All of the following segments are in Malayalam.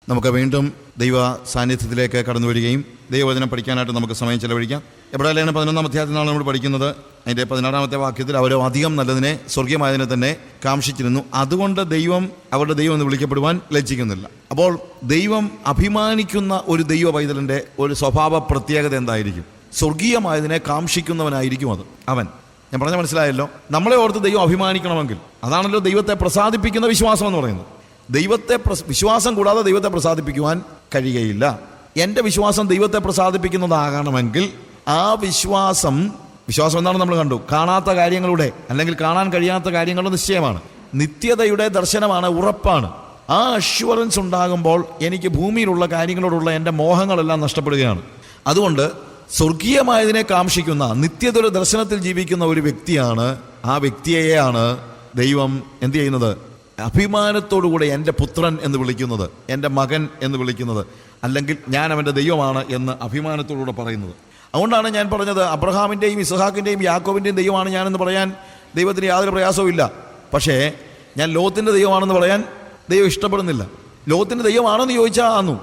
നമുക്ക് വീണ്ടും ദൈവ സാന്നിധ്യത്തിലേക്ക് കടന്നു വരികയും ദൈവവചനം പഠിക്കാനായിട്ട് നമുക്ക് സമയം ചെലവഴിക്കാം. എബ്രായ ലേഖനം 11-ാം അധ്യായത്തിലാണ് നമ്മൾ പഠിക്കുന്നത്. അതിൻ്റെ 16-ാമത്തെ വാക്യത്തിൽ അവരോ അധികം നല്ലതിനെ സ്വർഗീയമായതിനെ തന്നെ കാംക്ഷിച്ചിരുന്നു, അതുകൊണ്ട് ദൈവം അവരുടെ ദൈവം എന്ന് വിളിക്കപ്പെടുവാൻ ലജ്ജിക്കുന്നില്ല. അപ്പോൾ ദൈവം അഭിമാനിക്കുന്ന ഒരു ദൈവ പൈതലിൻ്റെ ഒരു സ്വഭാവ പ്രത്യേകത എന്തായിരിക്കും? സ്വർഗീയമായതിനെ കാംക്ഷിക്കുന്നവനായിരിക്കും അത് അവൻ. ഞാൻ പറഞ്ഞ മനസ്സിലായല്ലോ. നമ്മളെ ഓർത്ത് ദൈവം അഭിമാനിക്കണമെങ്കിൽ അതാണല്ലോ ദൈവത്തെ പ്രസാദിപ്പിക്കുന്ന വിശ്വാസം എന്ന് പറയുന്നത്. വിശ്വാസം കൂടാതെ ദൈവത്തെ പ്രസാദിപ്പിക്കുവാൻ കഴിയുകയില്ല. എൻ്റെ വിശ്വാസം ദൈവത്തെ പ്രസാദിപ്പിക്കുന്നതാകണമെങ്കിൽ ആ വിശ്വാസം എന്താണെന്ന് നമ്മൾ കണ്ടു. കാണാത്ത കാര്യങ്ങളുടെ അല്ലെങ്കിൽ കാണാൻ കഴിയാത്ത കാര്യങ്ങളുടെ നിശ്ചയമാണ്, നിത്യതയുടെ ദർശനമാണ്, ഉറപ്പാണ്. ആ അഷ്വറൻസ് ഉണ്ടാകുമ്പോൾ എനിക്ക് ഭൂമിയിലുള്ള കാര്യങ്ങളോടുള്ള എൻ്റെ മോഹങ്ങളെല്ലാം നഷ്ടപ്പെടുകയാണ്. അതുകൊണ്ട് സ്വർഗീയമായതിനെ കാംക്ഷിക്കുന്ന നിത്യതയുടെ ദർശനത്തിൽ ജീവിക്കുന്ന ഒരു വ്യക്തിയാണ്, ആ വ്യക്തിയെയാണ് ദൈവം എന്ത് ചെയ്യുന്നത്? അഭിമാനത്തോടുകൂടെ എൻ്റെ പുത്രൻ എന്ന് വിളിക്കുന്നത്, എൻ്റെ മകൻ എന്ന് വിളിക്കുന്നത്, അല്ലെങ്കിൽ ഞാൻ അവൻ്റെ ദൈവമാണ് എന്ന് അഭിമാനത്തോടുകൂടെ പറയുന്നത്. അതുകൊണ്ടാണ് ഞാൻ പറഞ്ഞത്, അബ്രഹാമിൻ്റെയും ഇസ്ഹാക്കിൻ്റെയും യാക്കോബിൻ്റെയും ദൈവമാണ് ഞാനെന്ന് പറയാൻ ദൈവത്തിന് യാതൊരു പ്രയാസവും ഇല്ല. പക്ഷേ ഞാൻ ലോത്തിൻ്റെ ദൈവമാണെന്ന് പറയാൻ ദൈവം ഇഷ്ടപ്പെടുന്നില്ല. ലോത്തിൻ്റെ ദൈവമാണെന്ന് ചോദിച്ചാൽ ആന്നു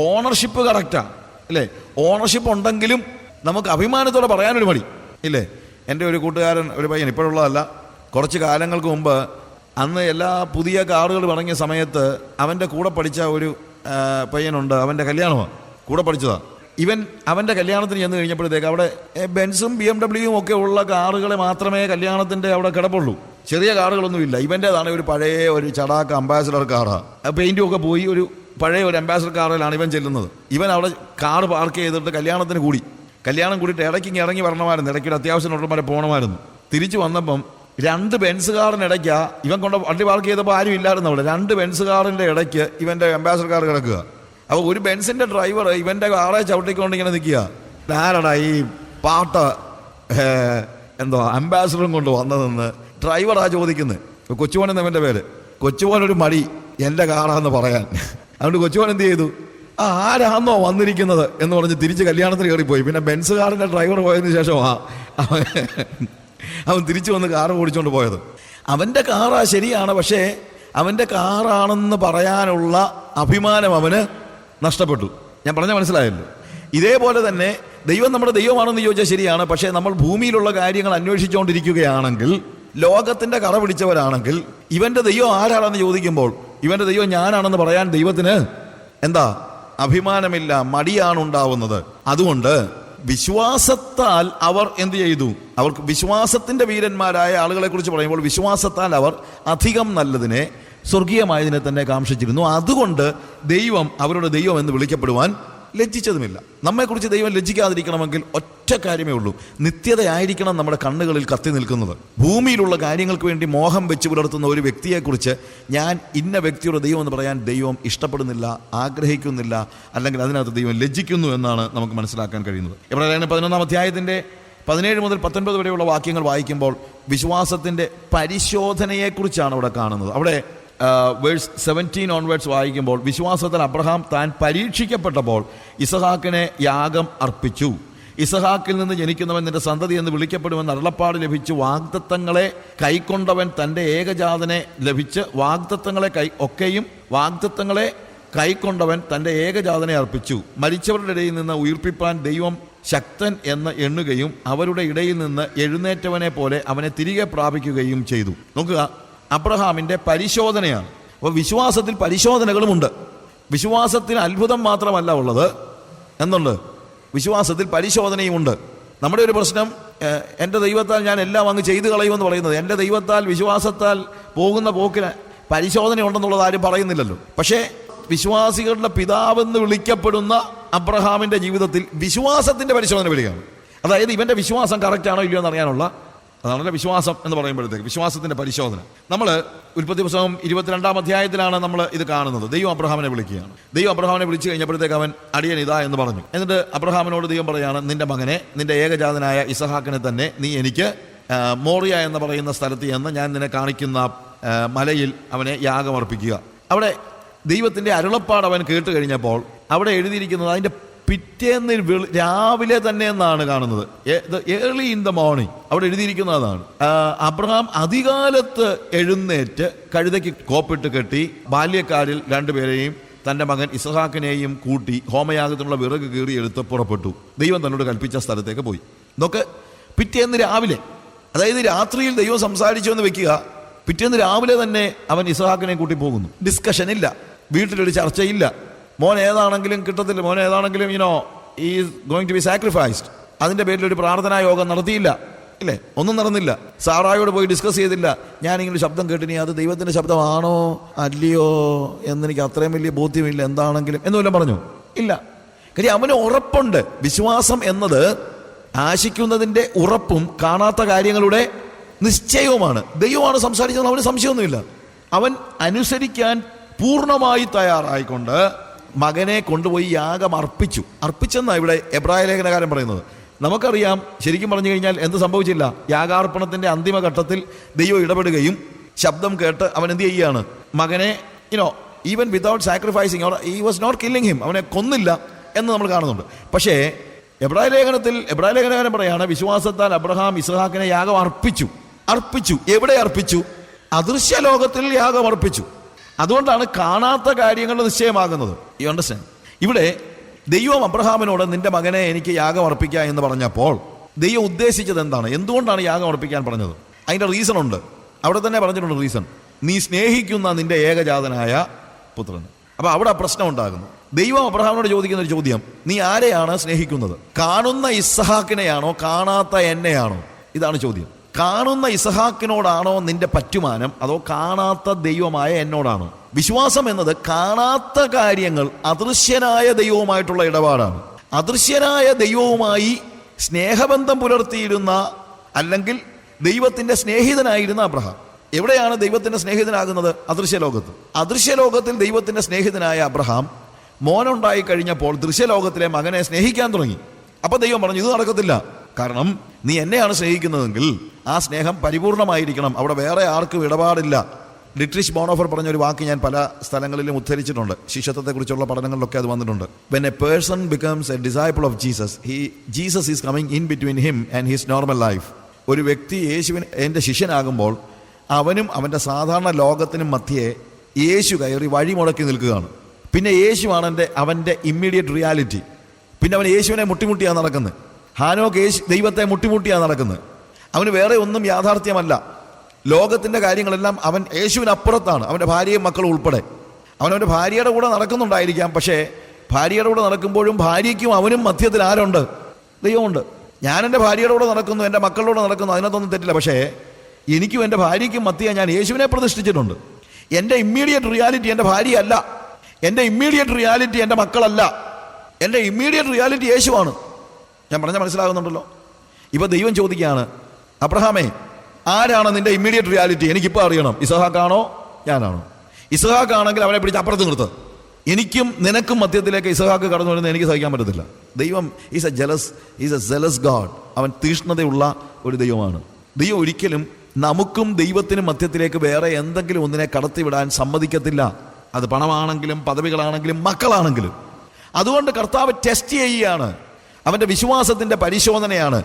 ഓണർഷിപ്പ് കറക്റ്റാണ് അല്ലേ? ഓണർഷിപ്പ് ഉണ്ടെങ്കിലും നമുക്ക് അഭിമാനത്തോടെ പറയാനൊരു മടി ഇല്ലേ? എൻ്റെ ഒരു കൂട്ടുകാരൻ, ഒരു പയ്യൻ, ഇപ്പോഴുള്ളതല്ല, കുറച്ച് കാലങ്ങൾക്ക് മുമ്പ്, അന്ന് എല്ലാ പുതിയ കാറുകൾ ഇറങ്ങിയ സമയത്ത് അവൻ്റെ കൂടെ പഠിച്ച ഒരു പയ്യനുണ്ട്. അവൻ്റെ കല്യാണമാണ്, കൂടെ പഠിച്ചതാണ്. അവൻ്റെ കല്യാണത്തിന് ചെന്ന് കഴിഞ്ഞപ്പോഴത്തേക്ക് അവിടെ ബെൻസും BMW ഒക്കെ ഉള്ള കാറുകളെ മാത്രമേ കല്യാണത്തിൻ്റെ അവിടെ കിടപ്പുള്ളൂ. ചെറിയ കാറുകളൊന്നുമില്ല. ഇവൻ്റേതാണ് ഒരു പഴയ ഒരു ചടാക്ക് അംബാസിഡർ കാറാണ്. പെയിൻറ്റും ഒക്കെ പോയി ഒരു പഴയ ഒരു അംബാസിഡർ കാറിലാണ് ഇവൻ ചെല്ലുന്നത്. ഇവൻ അവിടെ കാറ് പാർക്ക് ചെയ്തിട്ട് കല്യാണത്തിന് കൂടി. കല്യാണം കൂടിയിട്ട് ഇടയ്ക്ക് ഇറങ്ങി വരണമായിരുന്നു, ഇടയ്ക്ക് അത്യാവശ്യം ഉള്ളവരെ പോകണമായിരുന്നു. തിരിച്ചു വന്നപ്പം 2 ബെൻസ് കാറിനിടയ്ക്ക് ഇവൻ കൊണ്ട് വണ്ടി പാർക്ക് ചെയ്തപ്പോൾ ആരും ഇല്ലായിരുന്നു അവിടെ. 2 ബെൻസ് കാറിൻ്റെ ഇടയ്ക്ക് ഇവൻ്റെ അംബാസിഡർ കാർ കിടക്കുക. അപ്പോൾ ഒരു ബെൻസിൻ്റെ ഡ്രൈവർ ഇവൻ്റെ കാറെ ചവിട്ടിക്കൊണ്ട് ഇങ്ങനെ നിൽക്കുക. ആരടാ ഈ പാട്ട എന്തോ അംബാസിഡറും കൊണ്ട് വന്നതെന്ന് ഡ്രൈവറാ ചോദിക്കുന്നത്. കൊച്ചുമോൻ എന്നവൻ്റെ പേര്. കൊച്ചുമോനൊരു മടി എൻ്റെ കാറാന്ന് പറയാൻ. അതുകൊണ്ട് കൊച്ചുമോൻ എന്ത് ചെയ്തു? ആരാന്നോ വന്നിരിക്കുന്നത് എന്ന് പറഞ്ഞ് തിരിച്ച് കല്യാണത്തിന് കയറിപ്പോയി. പിന്നെ ബെൻസ് കാറിൻ്റെ ഡ്രൈവർ പോയതിന് ശേഷമാണ് അവൻ തിരിച്ചു വന്ന് കാറ് ഓടിച്ചുകൊണ്ട് പോയത്. അവൻ്റെ കാറാ ശരിയാണ്, പക്ഷേ അവൻ്റെ കാറാണെന്ന് പറയാനുള്ള അഭിമാനം അവന് നഷ്ടപ്പെട്ടു. ഞാൻ പറഞ്ഞ മനസ്സിലായല്ലോ. ഇതേപോലെ തന്നെ ദൈവം നമ്മുടെ ദൈവമാണെന്ന് ചോദിച്ചാൽ ശരിയാണ്, പക്ഷേ നമ്മൾ ഭൂമിയിലുള്ള കാര്യങ്ങൾ അന്വേഷിച്ചുകൊണ്ടിരിക്കുകയാണെങ്കിൽ, ലോകത്തിൻ്റെ കറ പിടിച്ചവരാണെങ്കിൽ, ഇവൻ്റെ ദൈവം ആരാണെന്ന് ചോദിക്കുമ്പോൾ ഇവൻ്റെ ദൈവം ഞാനാണെന്ന് പറയാൻ ദൈവത്തിന് എന്താ? അഭിമാനമില്ല, മടിയാണ് ഉണ്ടാവുന്നത്. അതുകൊണ്ട് വിശ്വാസത്താൽ അവർ എന്ത് ചെയ്തു? അവർക്ക് വിശ്വാസത്തിൻ്റെ വീരന്മാരായ ആളുകളെ കുറിച്ച് പറയുമ്പോൾ വിശ്വാസത്താൽ അവർ അധികം നല്ലതിനെ സ്വർഗീയമായതിനെ തന്നെ കാംക്ഷിച്ചിരുന്നു, അതുകൊണ്ട് ദൈവം അവരുടെ ദൈവം എന്ന് വിളിക്കപ്പെടുവാൻ ലജ്ജിച്ചതുമില്ല. നമ്മെക്കുറിച്ച് ദൈവം ലജ്ജിക്കാതിരിക്കണമെങ്കിൽ ഒറ്റ കാര്യമേ ഉള്ളൂ, നിത്യതയായിരിക്കണം നമ്മുടെ കണ്ണുകളിൽ കത്തി നിൽക്കുന്നത്. ഭൂമിയിലുള്ള കാര്യങ്ങൾക്ക് വേണ്ടി മോഹം വെച്ച് പുലർത്തുന്ന ഒരു വ്യക്തിയെക്കുറിച്ച് ഞാൻ ഇന്ന വ്യക്തിയുടെ ദൈവം എന്ന് പറയാൻ ദൈവം ഇഷ്ടപ്പെടുന്നില്ല, ആഗ്രഹിക്കുന്നില്ല, അല്ലെങ്കിൽ അതിനകത്ത് ദൈവം ലജ്ജിക്കുന്നു എന്നാണ് നമുക്ക് മനസ്സിലാക്കാൻ കഴിയുന്നത്. എബ്രായ ലേഖനം 11-ാം അധ്യായത്തിൻ്റെ 17 മുതൽ 19 വരെയുള്ള വാക്യങ്ങൾ വായിക്കുമ്പോൾ വിശ്വാസത്തിൻ്റെ പരിശോധനയെക്കുറിച്ചാണ് അവിടെ കാണുന്നത്. അവിടെ വേഴ്സ് 17 ഓൺവേർഡ്സ് വായിക്കുമ്പോൾ, വിശ്വാസത്തിൽ അബ്രഹാം താൻ പരീക്ഷിക്കപ്പെട്ടപ്പോൾ ഇസഹാക്കിനെ യാഗം അർപ്പിച്ചു. ഇസഹാക്കിൽ നിന്ന് ജനിക്കുന്നവൻ നിന്റെ സന്തതി എന്ന് വിളിക്കപ്പെടുമെന്ന് അരുളപ്പാട് ലഭിച്ചു. വാഗ്ദത്തങ്ങളെ കൈക്കൊണ്ടവൻ തൻ്റെ ഏകജാതനെ ലഭിച്ച് വാഗ്ദത്തങ്ങളെ കൈക്കൊണ്ടവൻ തൻ്റെ ഏകജാതനെ അർപ്പിച്ചു. മരിച്ചവരുടെ ഇടയിൽ നിന്ന് ഉയിർപ്പിപ്പാൻ ദൈവം ശക്തൻ എന്ന് എണ്ണുകയും അവരുടെ ഇടയിൽ നിന്ന് എഴുന്നേറ്റവനെ പോലെ അവനെ തിരികെ പ്രാപിക്കുകയും ചെയ്തു. നോക്കുക, അബ്രഹാമിൻ്റെ പരിശോധനയാണ്. അപ്പോൾ വിശ്വാസത്തിൽ പരിശോധനകളുമുണ്ട്. വിശ്വാസത്തിന് അത്ഭുതം മാത്രമല്ല ഉള്ളത്, എന്നുണ്ട്, വിശ്വാസത്തിൽ പരിശോധനയുമുണ്ട്. നമ്മുടെ ഒരു പ്രശ്നം, എൻ്റെ ദൈവത്താൽ ഞാൻ എല്ലാം അങ്ങ് ചെയ്തു കളയുമെന്ന് പറയുന്നത്. എൻ്റെ ദൈവത്താൽ വിശ്വാസത്താൽ പോകുന്ന പോക്കിന് പരിശോധന ഉണ്ടെന്നുള്ളത് ആരും പറയുന്നില്ലല്ലോ. പക്ഷേ വിശ്വാസികളുടെ പിതാവെന്ന് വിളിക്കപ്പെടുന്ന അബ്രഹാമിൻ്റെ ജീവിതത്തിൽ വിശ്വാസത്തിൻ്റെ പരിശോധന വരികയാണ്. അതായത് ഇവൻ്റെ വിശ്വാസം കറക്റ്റാണോ ഇല്ലയോ എന്ന് അറിയാനുള്ള, അതാണല്ലോ വിശ്വാസം എന്ന് പറയുമ്പോഴത്തേക്ക് വിശ്വാസത്തിൻ്റെ പരിശോധന. നമ്മൾ ഉൽപ്പത്തി പുസ്തകം 22-ാം അധ്യായത്തിലാണ് നമ്മൾ ഇത് കാണുന്നത്. ദൈവം അബ്രഹാമിനെ വിളിക്കുകയാണ്. ദൈവം അബ്രഹാമിനെ വിളിച്ചു കഴിഞ്ഞപ്പോഴത്തേക്ക് അവൻ അടിയൻ ഇതാ എന്ന് പറഞ്ഞു. എന്നിട്ട് അബ്രഹാമിനോട് ദൈവം പറയാണ്, നിന്റെ മകനെ, നിന്റെ ഏകജാതനായ ഇസഹാക്കിനെ തന്നെ നീ എനിക്ക് മോറിയ എന്ന് പറയുന്ന സ്ഥലത്ത് ചെന്ന് ഞാൻ നിന്നെ കാണിക്കുന്ന മലയിൽ അവനെ യാഗമർപ്പിക്കുക. അവിടെ ദൈവത്തിൻ്റെ അരുളപ്പാട് അവൻ കേട്ട് കഴിഞ്ഞപ്പോൾ അവിടെ എഴുതിയിരിക്കുന്നത് അതിൻ്റെ പിറ്റേന്ന് രാവിലെ തന്നെ എന്നാണ് കാണുന്നത്. ഏർലി ഇൻ ദ മോർണിംഗ് അവിടെ എഴുതിയിരിക്കുന്നതാണ്. അബ്രഹാം അതികാലത്ത് എഴുന്നേറ്റ് കഴുതയ്ക്ക് കോപ്പിട്ട് കെട്ടി ബാല്യക്കാരിൽ 2 പേരെയും തൻ്റെ മകൻ ഇസ്ഹാക്കിനെയും കൂട്ടി ഹോമയാഗത്തിനുള്ള വിറക് കീറിയെടുത്ത് പുറപ്പെട്ടു. ദൈവം തന്നോട് കൽപ്പിച്ച സ്ഥലത്തേക്ക് പോയി. ഇതൊക്കെ പിറ്റേന്ന് രാവിലെ, അതായത് രാത്രിയിൽ ദൈവം സംസാരിച്ചു എന്ന് വെക്കുക, പിറ്റേന്ന് രാവിലെ തന്നെ അവൻ ഇസ്ഹാക്കിനെ കൂട്ടി പോകുന്നു. ഡിസ്കഷൻ ഇല്ല, വീട്ടിലൊരു ചർച്ചയില്ല. മോൻ ഏതാണെങ്കിലും കിട്ടത്തില്ല, മോൻ ഏതാണെങ്കിലും is going to be sacrificed. അതിൻ്റെ പേരിൽ ഒരു പ്രാർത്ഥനാ യോഗം നടത്തിയില്ല, ഇല്ലേ? ഒന്നും നടന്നില്ല. സാറായോട് പോയി ഡിസ്കസ് ചെയ്തില്ല. ഞാനിങ്ങനെ ശബ്ദം കേട്ടിനി അത് ദൈവത്തിൻ്റെ ശബ്ദമാണോ അല്ലയോ എന്നെനിക്ക് അത്രയും വലിയ ബോധ്യമില്ല, എന്താണെങ്കിലും എന്നുവല്ല പറഞ്ഞു. ഇല്ല, കാര്യം അവന് ഉറപ്പുണ്ട്. വിശ്വാസം എന്നത് ആശിക്കുന്നതിൻ്റെ ഉറപ്പും കാണാത്ത കാര്യങ്ങളുടെ നിശ്ചയവുമാണ്. ദൈവമാണ് സംസാരിച്ചത്, അവന് സംശയമൊന്നുമില്ല. അവൻ അനുസരിക്കാൻ പൂർണ്ണമായി തയ്യാറായിക്കൊണ്ട് മകനെ കൊണ്ടുപോയി യാഗം അർപ്പിച്ചെന്നാണ് ഇവിടെ എബ്രായ ലേഖനകാരൻ പറയുന്നത്. നമുക്കറിയാം, ശരിക്കും പറഞ്ഞു കഴിഞ്ഞാൽ എന്ത് സംഭവിച്ചില്ല. യാഗാർപ്പണത്തിൻ്റെ അന്തിമഘട്ടത്തിൽ ദൈവം ഇടപെടുകയും ശബ്ദം കേട്ട് അവൻ എന്ത് ചെയ്യുകയാണ്, മകനെ even without sacrificing he was not killing him, അവനെ കൊന്നില്ല എന്ന് നമ്മൾ കാണുന്നുണ്ട്. പക്ഷേ എബ്രായ ലേഖനകാരൻ പറയാണ്, വിശ്വാസത്താൽ അബ്രഹാം ഇസ്ഹാക്കിനെ യാഗം അർപ്പിച്ചു. എവിടെ അർപ്പിച്ചു? അദൃശ്യ ലോകത്തിൽ യാഗം അർപ്പിച്ചു. അതുകൊണ്ടാണ് കാണാത്ത കാര്യങ്ങൾ നിശ്ചയമാകുന്നത്. You understand? ഇവിടെ ദൈവം അബ്രഹാമിനോട് നിന്റെ മകനെ എനിക്ക് യാഗം അർപ്പിക്കുക എന്ന് പറഞ്ഞപ്പോൾ ദൈവം ഉദ്ദേശിച്ചത് എന്താണ്? എന്തുകൊണ്ടാണ് യാഗം അർപ്പിക്കാൻ പറഞ്ഞത്? അതിൻ്റെ റീസൺ ഉണ്ട്. അവിടെ തന്നെ പറഞ്ഞിട്ടുണ്ട് റീസൺ. നീ സ്നേഹിക്കുന്ന നിന്റെ ഏകജാതനായ പുത്രൻ. അപ്പൊ അവിടെ പ്രശ്നം ഉണ്ടാകുന്നു. ദൈവം അബ്രഹാമിനോട് ചോദിക്കുന്ന ഒരു ചോദ്യം, നീ ആരെയാണ് സ്നേഹിക്കുന്നത്? കാണുന്ന ഇസ്ഹാക്കിനെയാണോ കാണാത്ത എന്നെയാണോ? ഇതാണ് ചോദ്യം. കാണുന്ന ഇസ്ഹാക്കിനോടാണോ നിന്റെ പറ്റുമാനം, അതോ കാണാത്ത ദൈവമായ എന്നോടാണോ? വിശ്വാസം എന്നത് കാണാത്ത കാര്യങ്ങൾ അദൃശ്യനായ ദൈവവുമായിട്ടുള്ള ഇടപാടാണ്. അദൃശ്യനായ ദൈവവുമായി സ്നേഹബന്ധം പുലർത്തിയിരുന്ന, അല്ലെങ്കിൽ ദൈവത്തിന്റെ സ്നേഹിതനായിരുന്ന അബ്രഹാം. എവിടെയാണ് ദൈവത്തിന്റെ സ്നേഹിതനാകുന്നത്? അദൃശ്യലോകത്ത്. അദൃശ്യലോകത്തിൽ ദൈവത്തിന്റെ സ്നേഹിതനായ അബ്രഹാം മോനുണ്ടായി കഴിഞ്ഞപ്പോൾ ദൃശ്യലോകത്തിലെ മകനെ സ്നേഹിക്കാൻ തുടങ്ങി. അപ്പൊ ദൈവം പറഞ്ഞു, ഇത് നടക്കത്തില്ല. കാരണം നീ എന്നെയാണ് സ്നേഹിക്കുന്നതെങ്കിൽ ആ സ്നേഹം പരിപൂർണമായിരിക്കണം, അവിടെ വേറെ ആർക്കും ഇടപാടില്ല. ഡിട്രിഷ് ബോണോഫർ പറഞ്ഞൊരു വാക്ക് ഞാൻ പല സ്ഥലങ്ങളിലും ഉദ്ധരിച്ചിട്ടുണ്ട്. ശിഷ്യത്വത്തെക്കുറിച്ചുള്ള പഠനങ്ങളിലൊക്കെ അത് വന്നിട്ടുണ്ട്. When A person becomes A disciple of Jesus is coming in between him and his normal life. ഒരു വ്യക്തി യേശുവിന് എൻ്റെ ശിഷ്യനാകുമ്പോൾ അവനും അവൻ്റെ സാധാരണ ലോകത്തിനും മധ്യേ യേശു കയറി വഴിമുടക്കി നിൽക്കുകയാണ്. പിന്നെ യേശുവാണ് അവൻ്റെ ഇമ്മീഡിയറ്റ് റിയാലിറ്റി. പിന്നെ അവൻ യേശുവിനെ മുട്ടിമുട്ടിയാണ് നടക്കുന്നത്. ഹാനോക്ക് ദൈവത്തെ മുട്ടിമുട്ടിയാണ് നടക്കുന്നത്. അവന് വേറെ ഒന്നും യാഥാർത്ഥ്യമല്ല. ലോകത്തിൻ്റെ കാര്യങ്ങളെല്ലാം അവൻ യേശുവിനപ്പുറത്താണ്. അവൻ്റെ ഭാര്യയും മക്കളും ഉൾപ്പെടെ. അവനവൻ്റെ ഭാര്യയുടെ കൂടെ നടക്കുന്നുണ്ടായിരിക്കാം. പക്ഷേ ഭാര്യയുടെ കൂടെ നടക്കുമ്പോഴും ഭാര്യയ്ക്കും അവനും മധ്യത്തിൽ ആരുണ്ട്? ദൈവമുണ്ട്. ഞാൻ എൻ്റെ ഭാര്യയുടെ കൂടെ നടക്കുന്നു, എൻ്റെ മക്കളുടെ നടക്കുന്നു, അതിനകത്തൊന്നും തെറ്റില്ല. പക്ഷേ എനിക്കും എൻ്റെ ഭാര്യയ്ക്കും മധ്യേ ഞാൻ യേശുവിനെ പ്രതിഷ്ഠിച്ചിട്ടുണ്ട്. എൻ്റെ ഇമ്മീഡിയറ്റ് റിയാലിറ്റി എൻ്റെ ഭാര്യയല്ല, എൻ്റെ ഇമ്മീഡിയറ്റ് റിയാലിറ്റി എൻ്റെ മക്കളല്ല, എൻ്റെ ഇമ്മീഡിയറ്റ് റിയാലിറ്റി യേശുവാണ്. ഞാൻ പറഞ്ഞാൽ മനസ്സിലാകുന്നുണ്ടല്ലോ? ഇപ്പൊ ദൈവം ചോദിക്കുകയാണ്, അബ്രഹാമേ, ആരാണ് നിന്റെ ഇമ്മീഡിയറ്റ് റിയാലിറ്റി? എനിക്കിപ്പോൾ അറിയണം. ഇസ്ഹാക്കാണോ ഞാനാണോ? ഇസ്ഹാക്കാണെങ്കിൽ അവനെ പിടിച്ച് അപ്പുറത്ത് നിർത്ത്. എനിക്കും നിനക്കും മധ്യത്തിലേക്ക് ഇസ്ഹാക്ക് കടന്നു വരുന്നത് എനിക്ക് സഹിക്കാൻ പറ്റത്തില്ല. ദൈവം ഈസ് എ ജലസ് ഗാഡ്. അവൻ തീഷ്ണതയുള്ള ഒരു ദൈവമാണ്. ദൈവം ഒരിക്കലും നമുക്കും ദൈവത്തിനും മധ്യത്തിലേക്ക് വേറെ എന്തെങ്കിലും ഒന്നിനെ കടത്തിവിടാൻ സമ്മതിക്കത്തില്ല. അത് പണമാണെങ്കിലും പദവികളാണെങ്കിലും മക്കളാണെങ്കിലും. അതുകൊണ്ട് കർത്താവ് ടെസ്റ്റ് ചെയ്യുകയാണ്. അവൻ്റെ വിശ്വാസത്തിൻ്റെ പരിശോധനയാണ്.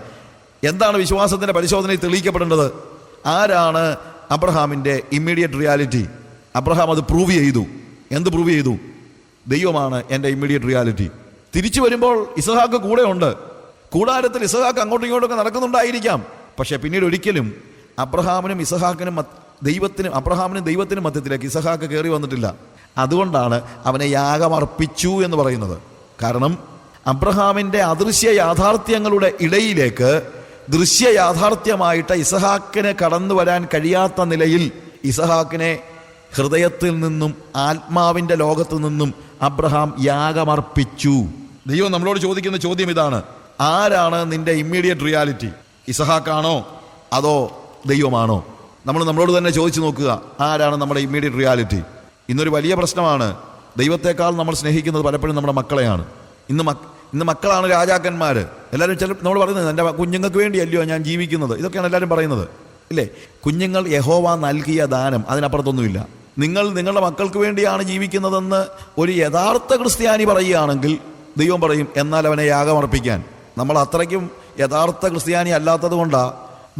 എന്താണ് വിശ്വാസത്തിൻ്റെ പരിശോധനയിൽ തെളിയിക്കപ്പെടേണ്ടത്? ആരാണ് അബ്രഹാമിൻ്റെ ഇമ്മീഡിയറ്റ് റിയാലിറ്റി? അബ്രഹാം അത് പ്രൂവ് ചെയ്തു. എന്ത് പ്രൂവ് ചെയ്തു? ദൈവമാണ് എൻ്റെ ഇമ്മീഡിയറ്റ് റിയാലിറ്റി. തിരിച്ചു വരുമ്പോൾ ഇസ്ഹാക്ക് കൂടെ ഉണ്ട്. കൂടാരത്തിൽ ഇസ്ഹാക്ക് അങ്ങോട്ടും ഇങ്ങോട്ടൊക്കെ നടക്കുന്നുണ്ടായിരിക്കാം. പക്ഷേ പിന്നീട് ഒരിക്കലും അബ്രഹാമിനും ദൈവത്തിനും മധ്യത്തിലേക്ക് ഇസ്ഹാക്ക് കയറി വന്നിട്ടില്ല. അതുകൊണ്ടാണ് അവനെ യാഗമർപ്പിച്ചു എന്ന് പറയുന്നത്. കാരണം അബ്രഹാമിൻ്റെ അദൃശ്യ യാഥാർത്ഥ്യങ്ങളുടെ ഇടയിലേക്ക് ദൃശ്യ യാഥാർത്ഥ്യമായിട്ട് ഇസ്ഹാക്കിന് കടന്നു വരാൻ കഴിയാത്ത നിലയിൽ ഇസ്ഹാക്കിനെ ഹൃദയത്തിൽ നിന്നും ആത്മാവിൻ്റെ ലോകത്തു നിന്നും അബ്രഹാം യാഗമർപ്പിച്ചു. ദൈവം നമ്മളോട് ചോദിക്കുന്ന ചോദ്യം ഇതാണ്, ആരാണ് നിന്റെ ഇമ്മീഡിയറ്റ് റിയാലിറ്റി? ഇസ്ഹാക്കാണോ അതോ ദൈവമാണോ? നമ്മളോട് തന്നെ ചോദിച്ചു നോക്കുക, ആരാണ് നമ്മുടെ ഇമ്മീഡിയറ്റ് റിയാലിറ്റി? ഇന്നൊരു വലിയ പ്രശ്നമാണ്. ദൈവത്തെക്കാൾ നമ്മൾ സ്നേഹിക്കുന്നത് പലപ്പോഴും നമ്മുടെ മക്കളെയാണ്. ഇന്ന് മക്കളാണ് രാജാക്കന്മാർ. എല്ലാവരും നമ്മൾ പറയുന്നത്, എൻ്റെ കുഞ്ഞുങ്ങൾക്ക് വേണ്ടിയല്ലയോ ഞാൻ ജീവിക്കുന്നത്, ഇതൊക്കെയാണ് എല്ലാവരും പറയുന്നത്, ഇല്ലേ? കുഞ്ഞുങ്ങൾ യഹോവ നൽകിയ ദാനം, അതിനപ്പുറത്തൊന്നുമില്ല. നിങ്ങൾ നിങ്ങളുടെ മക്കൾക്ക് വേണ്ടിയാണ് ജീവിക്കുന്നതെന്ന് ഒരു യഥാർത്ഥ ക്രിസ്ത്യാനി പറയുകയാണെങ്കിൽ ദൈവം പറയും, എന്നാൽ അവനെ യാഗമർപ്പിക്കാൻ. നമ്മൾ അത്രയ്ക്കും യഥാർത്ഥ ക്രിസ്ത്യാനി അല്ലാത്തത് കൊണ്ടാണ്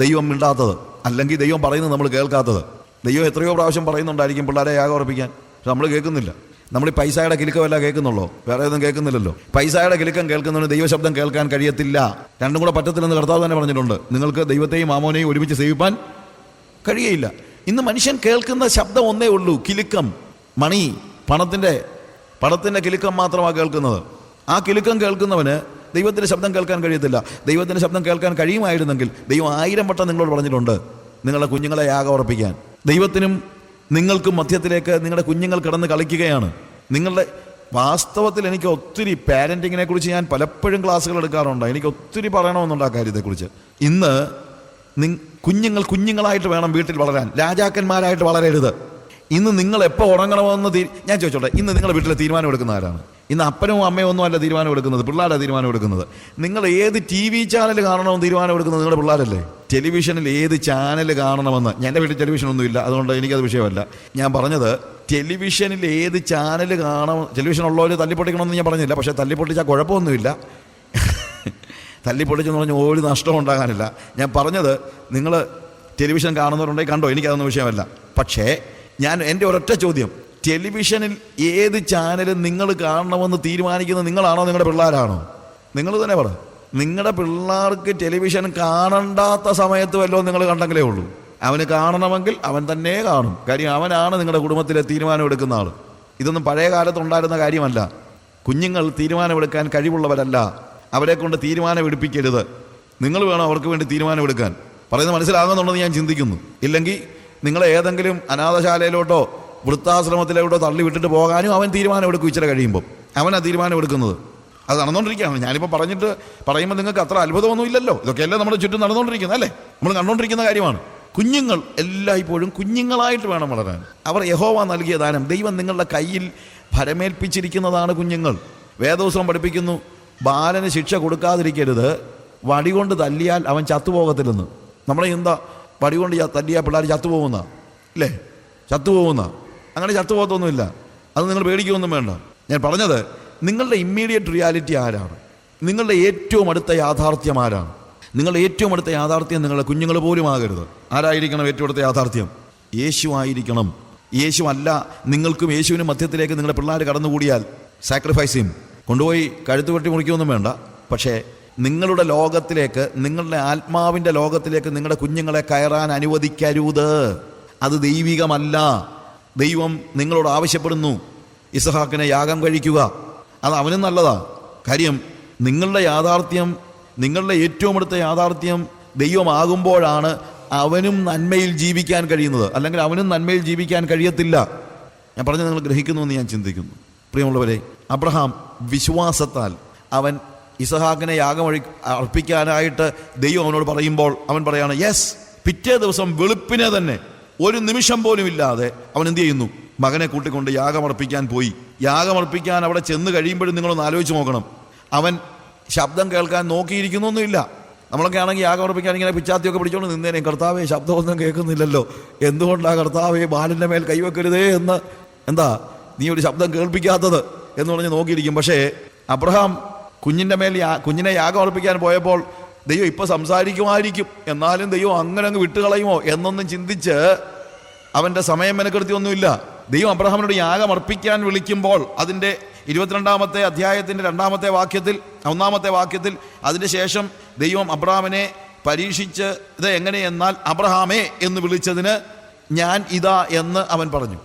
ദൈവം മിണ്ടാത്തത്, അല്ലെങ്കിൽ ദൈവം പറയുന്നത് നമ്മൾ കേൾക്കാത്തത്. ദൈവം എത്രയോ പ്രാവശ്യം പറയുന്നുണ്ടായിരിക്കും പിള്ളേരെ യാഗമർപ്പിക്കാൻ, പക്ഷെ നമ്മൾ കേൾക്കുന്നില്ല. നമ്മൾ ഈ പൈസയുടെ കിലുക്കമല്ല കേൾക്കുന്നുള്ളൂ, വേറെ ഒന്നും കേൾക്കുന്നില്ലല്ലോ. പൈസയുടെ കിലുക്കം കേൾക്കുന്നതിന് ദൈവശബ്ദം കേൾക്കാൻ കഴിയത്തില്ല. രണ്ടും കൂടെ പറ്റത്തില്ലെന്ന് കർത്താവ് തന്നെ പറഞ്ഞിട്ടുണ്ട്. നിങ്ങൾക്ക് ദൈവത്തെയും മാമോനെയും ഒരുമിച്ച് സേവിപ്പാൻ കഴിയയില്ല. ഇന്ന് മനുഷ്യൻ കേൾക്കുന്ന ശബ്ദം ഒന്നേ ഉള്ളൂ, കിലുക്കം, മണി, പണത്തിൻ്റെ കിലുക്കം മാത്രമാണ് കേൾക്കുന്നത്. ആ കിലുക്കം കേൾക്കുന്നവന് ദൈവത്തിൻ്റെ ശബ്ദം കേൾക്കാൻ കഴിയത്തില്ല. ദൈവത്തിൻ്റെ ശബ്ദം കേൾക്കാൻ കഴിയുമായിരുന്നെങ്കിൽ ദൈവം 1000 വട്ടം നിങ്ങളോട് പറഞ്ഞിട്ടുണ്ട് നിങ്ങളുടെ കുഞ്ഞുങ്ങളെ യാഗം അർപ്പിക്കാൻ. ദൈവത്തിനും നിങ്ങൾക്കും മധ്യത്തിലേക്ക് നിങ്ങളുടെ കുഞ്ഞുങ്ങൾ കിടന്ന് കളിക്കുകയാണ്. നിങ്ങളുടെ വാസ്തവത്തിൽ എനിക്ക് ഒത്തിരി പാരൻറ്റിങ്ങിനെ കുറിച്ച് ഞാൻ പലപ്പോഴും ക്ലാസ്സുകൾ എടുക്കാറുണ്ട്. എനിക്ക് ഒത്തിരി പറയണമെന്നുണ്ട് ആ കാര്യത്തെക്കുറിച്ച്. ഇന്ന് കുഞ്ഞുങ്ങൾ കുഞ്ഞുങ്ങളായിട്ട് വേണം വീട്ടിൽ വളരാൻ, രാജാക്കന്മാരായിട്ട് വളരരുത്. ഇന്ന് നിങ്ങൾ എപ്പോൾ ഉറങ്ങണമെന്ന് ഞാൻ ചോദിച്ചോട്ടെ, ഇന്ന് നിങ്ങളുടെ വീട്ടിലെ തീരുമാനം എടുക്കുന്ന ആരാണ്? ഇന്ന് അപ്പനും അമ്മയും ഒന്നും അല്ല തീരുമാനം എടുക്കുന്നത്, പിള്ളേരാണ് തീരുമാനം എടുക്കുന്നത്. നിങ്ങൾ ഏത് TV ചാനൽ കാണണമെന്ന് തീരുമാനം എടുക്കുന്നത് നിങ്ങളുടെ പിള്ളേരല്ലേ? ടെലിവിഷനിൽ ഏത് ചാനൽ കാണണമെന്ന്, എൻ്റെ വീട്ടിൽ ടെലിവിഷനൊന്നും ഇല്ല, അതുകൊണ്ട് എനിക്കത് വിഷയമല്ല. ഞാൻ പറഞ്ഞത് ടെലിവിഷനിൽ ഏത് ചാനൽ കാണണം. ടെലിവിഷൻ ഉള്ളവർ തല്ലിപ്പൊട്ടിക്കണമെന്ന് ഞാൻ പറഞ്ഞില്ല, പക്ഷേ തല്ലിപ്പൊട്ടിച്ചാൽ കുഴപ്പമൊന്നുമില്ല. തല്ലിപ്പൊട്ടിച്ചെന്ന് പറഞ്ഞാൽ ഒരു നഷ്ടം ഉണ്ടാകാനില്ല. ഞാൻ പറഞ്ഞത് നിങ്ങൾ ടെലിവിഷൻ കാണുന്നവരുണ്ടെങ്കിൽ കണ്ടോ, എനിക്കതൊന്നും വിഷയമല്ല. പക്ഷേ എൻ്റെ ഒരൊറ്റ ചോദ്യം, ടെലിവിഷനിൽ ഏത് ചാനലും നിങ്ങൾ കാണണമെന്ന് തീരുമാനിക്കുന്നത് നിങ്ങളാണോ നിങ്ങളുടെ പിള്ളേരാണോ? നിങ്ങൾ തന്നെ പറ. നിങ്ങളുടെ പിള്ളേർക്ക് ടെലിവിഷൻ കാണണ്ടാത്ത സമയത്ത് വല്ലതും നിങ്ങൾ കണ്ടെങ്കിലേ ഉള്ളൂ. അവന് കാണണമെങ്കിൽ അവൻ തന്നെ കാണും. കാര്യം അവനാണ് നിങ്ങളുടെ കുടുംബത്തിലെ തീരുമാനം എടുക്കുന്ന ആൾ. ഇതൊന്നും പഴയ കാലത്തുണ്ടായിരുന്ന കാര്യമല്ല. കുഞ്ഞുങ്ങൾ തീരുമാനമെടുക്കാൻ കഴിവുള്ളവരല്ല. അവരെ കൊണ്ട് തീരുമാനം എടുപ്പിക്കരുത്. നിങ്ങൾ വേണം അവർക്ക് വേണ്ടി തീരുമാനമെടുക്കാൻ. പറയുന്നത് മനസ്സിലാകുന്നുണ്ടെന്ന് ഞാൻ ചിന്തിക്കുന്നു. ഇല്ലെങ്കിൽ നിങ്ങളെ ഏതെങ്കിലും അനാഥശാലയിലോട്ടോ വൃദ്ധാശ്രമത്തിലോട്ടോ തള്ളി വിട്ടിട്ട് പോകാനും അവൻ തീരുമാനമെടുക്കും. ഇച്ചിരി കഴിയുമ്പോൾ അവനാ തീരുമാനമെടുക്കുന്നത്. അത് നടന്നുകൊണ്ടിരിക്കുകയാണ്. ഞാനിപ്പോൾ പറയുമ്പോൾ നിങ്ങൾക്ക് അത്ര അത്ഭുതമൊന്നും ഇല്ലല്ലോ. ഇതൊക്കെയല്ലേ നമ്മുടെ ചുറ്റും നടന്നുകൊണ്ടിരിക്കുന്നത്, അല്ലേ? നമ്മൾ കണ്ടുകൊണ്ടിരിക്കുന്ന കാര്യമാണ്. കുഞ്ഞുങ്ങൾ എല്ലായ്പ്പോഴും കുഞ്ഞുങ്ങളായിട്ട് വേണം വളരാൻ. അവർ യഹോവ നൽകിയ ദാനം. ദൈവം നിങ്ങളുടെ കയ്യിൽ ഭരമേൽപ്പിച്ചിരിക്കുന്നതാണ് കുഞ്ഞുങ്ങൾ. വേദപുസ്തകം പഠിപ്പിക്കുന്നു, ബാലന് ശിക്ഷ കൊടുക്കാതിരിക്കരുത്, വടികൊണ്ട് തല്ലിയാൽ അവൻ ചത്തുപോകത്തില്ലെന്ന്. നമ്മളെ എന്താ വടികൊണ്ട് തല്ലിയാൽ പിള്ളേർ ചത്തുപോകുന്ന, ഇല്ലേ? ചത്തുപോകുന്ന. അങ്ങനെ ചത്തുപോകത്തൊന്നുമില്ല. അത് നിങ്ങൾ പേടിക്കുകയൊന്നും വേണ്ട. ഞാൻ പറഞ്ഞത് നിങ്ങളുടെ ഇമ്മീഡിയറ്റ് റിയാലിറ്റി ആരാണ്? നിങ്ങളുടെ ഏറ്റവും അടുത്ത യാഥാർത്ഥ്യം ആരാണ്? നിങ്ങളുടെ ഏറ്റവും അടുത്ത യാഥാർത്ഥ്യം നിങ്ങളുടെ കുഞ്ഞുങ്ങൾ പോലും ആകരുത്. ആരായിരിക്കണം ഏറ്റവും അടുത്ത യാഥാർത്ഥ്യം? യേശു ആയിരിക്കണം. യേശു അല്ല നിങ്ങൾക്കും യേശുവിനും മധ്യത്തിലേക്ക് നിങ്ങളുടെ പിള്ളേർ കടന്നുകൂടിയാൽ സാക്രിഫൈസ് ചെയ്യും. കൊണ്ടുപോയി കഴുത്ത് വെട്ടി മുറിക്കുകയൊന്നും വേണ്ട. പക്ഷേ നിങ്ങളുടെ ലോകത്തിലേക്ക്, നിങ്ങളുടെ ആത്മാവിൻ്റെ ലോകത്തിലേക്ക് നിങ്ങളുടെ കുഞ്ഞുങ്ങളെ കയറാൻ അനുവദിക്കരുത്. അത് ദൈവികമല്ല. ദൈവം നിങ്ങളോട് ആവശ്യപ്പെടുന്നു, ഇസഹാക്കിനെ യാഗം കഴിക്കുക. അത് അവനും നല്ലതാ. കാര്യം നിങ്ങളുടെ യാഥാർത്ഥ്യം, നിങ്ങളുടെ ഏറ്റവും അടുത്ത യാഥാർത്ഥ്യം ദൈവമാകുമ്പോഴാണ് അവനും നന്മയിൽ ജീവിക്കാൻ കഴിയുന്നത്. അല്ലെങ്കിൽ അവനും നന്മയിൽ ജീവിക്കാൻ കഴിയത്തില്ല. ഞാൻ പറഞ്ഞത് നിങ്ങൾ ഗ്രഹിക്കുന്നുവെന്ന് ഞാൻ ചിന്തിക്കുന്നു. പ്രിയമുള്ളവരെ, അബ്രഹാം വിശ്വാസത്താൽ അവൻ ഇസഹാക്കിനെ യാഗം അർപ്പിക്കാനായിട്ട് ദൈവം അവനോട് പറയുമ്പോൾ അവൻ പറയാണ് യെസ്. പിറ്റേ ദിവസം വെളുപ്പിനെ തന്നെ, ഒരു നിമിഷം പോലും ഇല്ലാതെ അവൻ എന്ത് ചെയ്യുന്നു? മകനെ കൂട്ടിക്കൊണ്ട് യാഗമർപ്പിക്കാൻ പോയി. യാഗമർപ്പിക്കാൻ അവിടെ ചെന്ന് കഴിയുമ്പോഴും നിങ്ങളൊന്ന് ആലോചിച്ച് നോക്കണം. അവൻ ശബ്ദം കേൾക്കാൻ നോക്കിയിരിക്കുന്നൊന്നുമില്ല. നമ്മളൊക്കെ ആണെങ്കിൽ യാഗമർപ്പിക്കാൻ ഇങ്ങനെ പിച്ചാത്തിയൊക്കെ പിടിച്ചോണ്ട് നിന്നേനെ, കർത്താവേ ശബ്ദമൊന്നും കേൾക്കുന്നില്ലല്ലോ, എന്തുകൊണ്ടാണ് കർത്താവേ ബാലിൻ്റെ മേൽ കൈവെക്കരുതേ എന്ന്, എന്താ നീ ഒരു ശബ്ദം കേൾപ്പിക്കാത്തത് എന്ന് പറഞ്ഞ് നോക്കിയിരിക്കും. പക്ഷേ അബ്രഹാം കുഞ്ഞിനെ യാഗം അർപ്പിക്കാൻ പോയപ്പോൾ ദൈവം ഇപ്പം സംസാരിക്കുമായിരിക്കും, എന്നാലും ദൈവം അങ്ങനെ അങ്ങ് വിട്ടുകളയുമോ എന്നൊന്നും ചിന്തിച്ച് അവൻ്റെ സമയം മെനക്കെടുത്തിയൊന്നുമില്ല. ദൈവം അബ്രഹാമിനോട് യാഗം അർപ്പിക്കാൻ വിളിക്കുമ്പോൾ അതിൻ്റെ 22-ാമത്തെ അധ്യായത്തിൻ്റെ 2-ാമത്തെ വാക്യത്തിൽ, 1-ാമത്തെ വാക്യത്തിൽ, അതിന് ശേഷം ദൈവം അബ്രഹാമിനെ പരീക്ഷിച്ച് ഇത് എങ്ങനെയെന്നാൽ അബ്രഹാമേ എന്ന് വിളിച്ചതിന് ഞാൻ ഇതാ എന്ന് അവൻ പറഞ്ഞു.